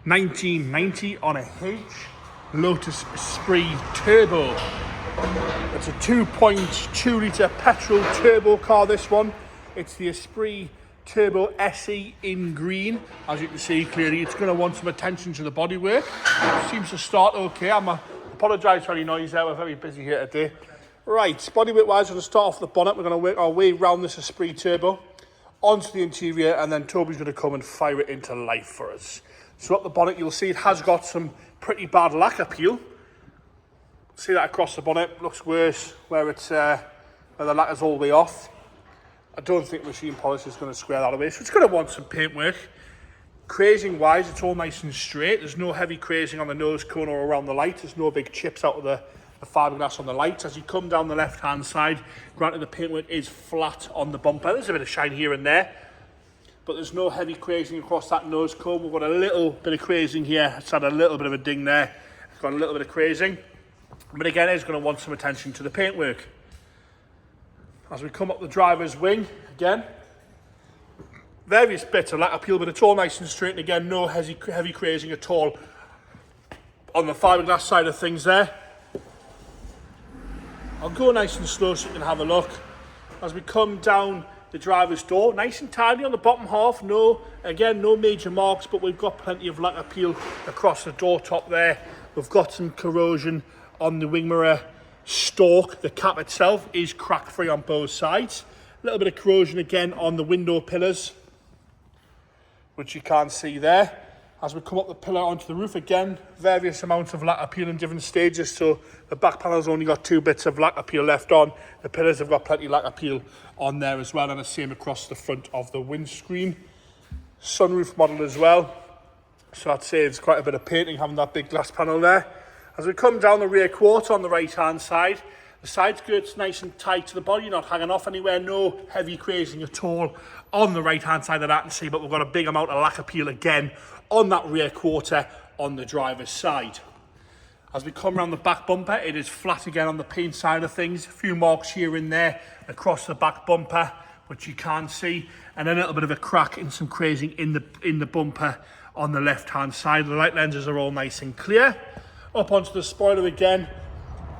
1990 on a Lotus Esprit Turbo. It's a 2.2 litre petrol turbo car, this one. It's the Esprit Turbo SE in green. As you can see clearly, it's going to want some attention to the bodywork. It seems to start okay. I apologise for any noise there, we're very busy here today. Right, bodywork wise, we're going to start off the bonnet. We're going to work our way around this Esprit Turbo onto the interior, and then Toby's going to come and fire it into life for us. So up the bonnet, you'll see it has got some pretty bad lacquer peel. See that across the bonnet, looks worse where it's where the lacquer's all the way off. I don't think machine polish is going to square that away, so it's going to want some paint work. Crazing wise, it's all nice and straight. There's no heavy crazing on the nose cone or around the light. There's no big chips out of the fiberglass on the lights. As you come down the left hand side, granted the paintwork is flat on the bumper. There's a bit of shine here and there, but there's no heavy crazing across that nose cone. We've got a little bit of crazing here. It's had a little bit of a ding there. It's got a little bit of crazing. But again, it's going to want some attention to the paintwork. As we come up the driver's wing, again, various bits of lacquer peel, but it's all nice and straight. And again, no heavy crazing at all on the fiberglass side of things there. I'll go nice and slow so you can have a look. As we come down the driver's door, nice and tidy on the bottom half. No major marks, but we've got plenty of lacquer peel across the door top there. We've got some corrosion on the wing mirror stalk. The cap itself is crack free on both sides. A little bit of corrosion again on the window pillars, which you can't see there. As we come up the pillar onto the roof, again, various amounts of lacquer peel in different stages. So the back panel's only got 2 bits of lacquer peel left on. The pillars have got plenty of lacquer peel on there as well, and the same across the front of the windscreen. Sunroof model as well. So that saves quite a bit of painting, having that big glass panel there. As we come down the rear quarter on the right hand side, the side skirt's nice and tight to the body, not hanging off anywhere, no heavy crazing at all on the right hand side of that, and see, but we've got a big amount of lacquer peel again on that rear quarter on the driver's side. As we come around the back bumper, it is flat again on the paint side of things. A few marks here and there across the back bumper, which you can't see, and a little bit of a crack and some crazing in the bumper on the left hand side. The light lenses are all nice and clear. Up onto the spoiler again,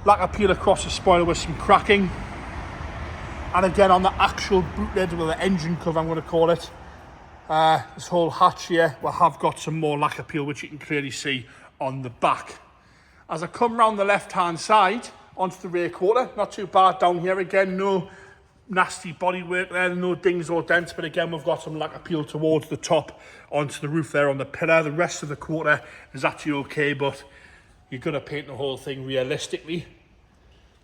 lacquer peel across the spoiler with some cracking, and again on the actual boot lid, with the engine cover I'm going to call it, this whole hatch here will have got some more lacquer peel, which you can clearly see on the back. As I come round the left hand side onto the rear quarter, not too bad down here. Again, no nasty bodywork there, no dings or dents, but again we've got some lacquer peel towards the top onto the roof there on the pillar. The rest of the quarter is actually okay, but you're going to paint the whole thing realistically.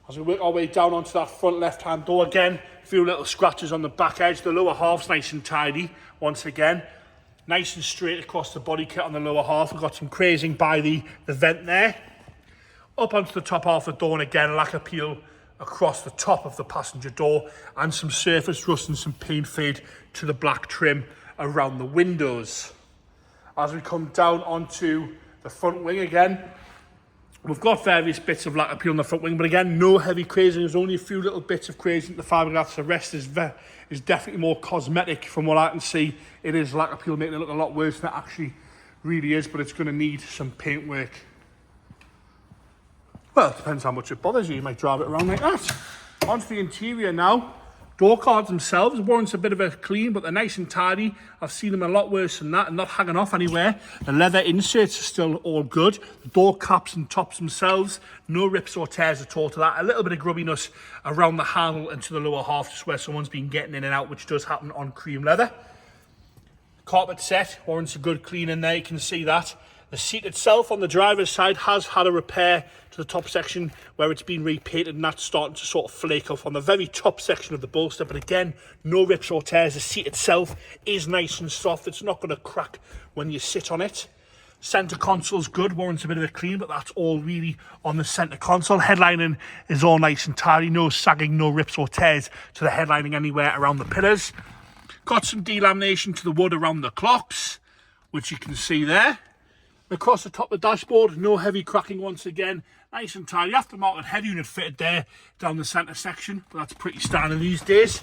As we work our way down onto that front left-hand door, again, a few little scratches on the back edge. The lower half's nice and tidy, once again. Nice and straight across the body kit on the lower half. We've got some crazing by the vent there. Up onto the top half of the door, and again, lacquer peel across the top of the passenger door, and some surface rust and some paint fade to the black trim around the windows. As we come down onto the front wing again, we've got various bits of lacquer peel on the front wing, but again, no heavy crazing. There's only a few little bits of crazing in the fiberglass. The rest is definitely more cosmetic from what I can see. It is lacquer peel, making it look a lot worse than it actually really is, but it's going to need some paint work. Well, it depends how much it bothers you. You might drive it around like that. Onto the interior now. Door cards themselves warrants a bit of a clean, but they're nice and tidy. I've seen them a lot worse than that and not hanging off anywhere. The leather inserts are still all good. The door caps and tops themselves, no rips or tears at all to that. A little bit of grubbiness around the handle and to the lower half, just where someone's been getting in and out, which does happen on cream leather. Carpet set warrants a good clean in there, you can see that. The seat itself on the driver's side has had a repair to the top section where it's been repainted, and that's starting to sort of flake off on the very top section of the bolster. But again, no rips or tears. The seat itself is nice and soft. It's not going to crack when you sit on it. Centre console's good, warrants a bit of a clean, but that's all really on the centre console. Headlining is all nice and tidy. No sagging, no rips or tears to the headlining anywhere around the pillars. Got some delamination to the wood around the clocks, which you can see there. Across the top of the dashboard, no heavy cracking once again, nice and tidy. Aftermarket head unit fitted there down the centre section, but that's pretty standard these days.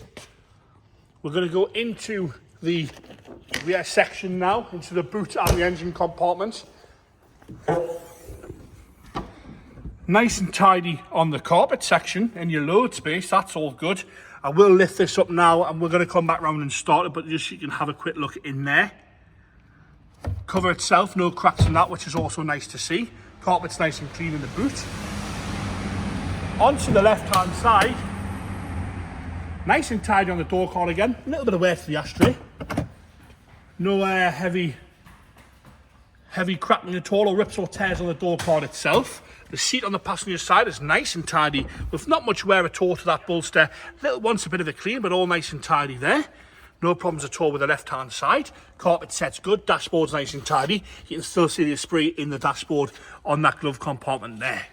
We're going to go into the rear section now into the boot and the engine compartment. Nice and tidy on the carpet section in your load space, that's all good. I will lift this up now and we're going to come back round and start it, but just so you can have a quick look in there. Cover itself, no cracks in that, which is also nice to see. Carpet's nice and clean in the boot. Onto the left hand side, nice and tidy on the door card again. A little bit of wear to the ashtray. No heavy cracking at all, or rips or tears on the door card itself. The seat on the passenger side is nice and tidy with not much wear at all to that bolster. Little wants a bit of a clean, but all nice and tidy there. No problems at all with the left hand side. Carpet set's good, dashboard's nice and tidy. You can still see the Esprit in the dashboard on that glove compartment there.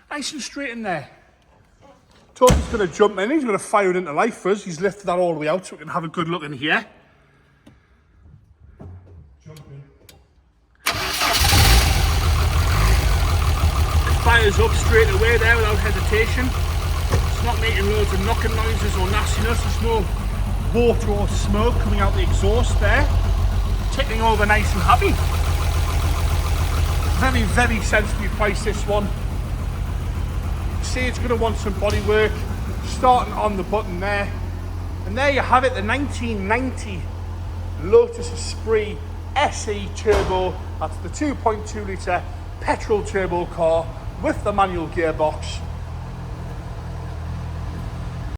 Nice and straight in there. Toby's going to jump in, he's going to fire it into life for us. He's lifted that all the way out so we can have a good look in here. Jump in. It fires up straight away there without hesitation. It's not making loads of knocking noises or nastiness. There's no water or smoke coming out the exhaust there. Ticking over nice and happy. Very, very sensibly priced, this one. See, it's going to want some body work, starting on the button there. And there you have it, the 1990 Lotus Esprit SE Turbo. That's the 2.2 litre petrol turbo car with the manual gearbox.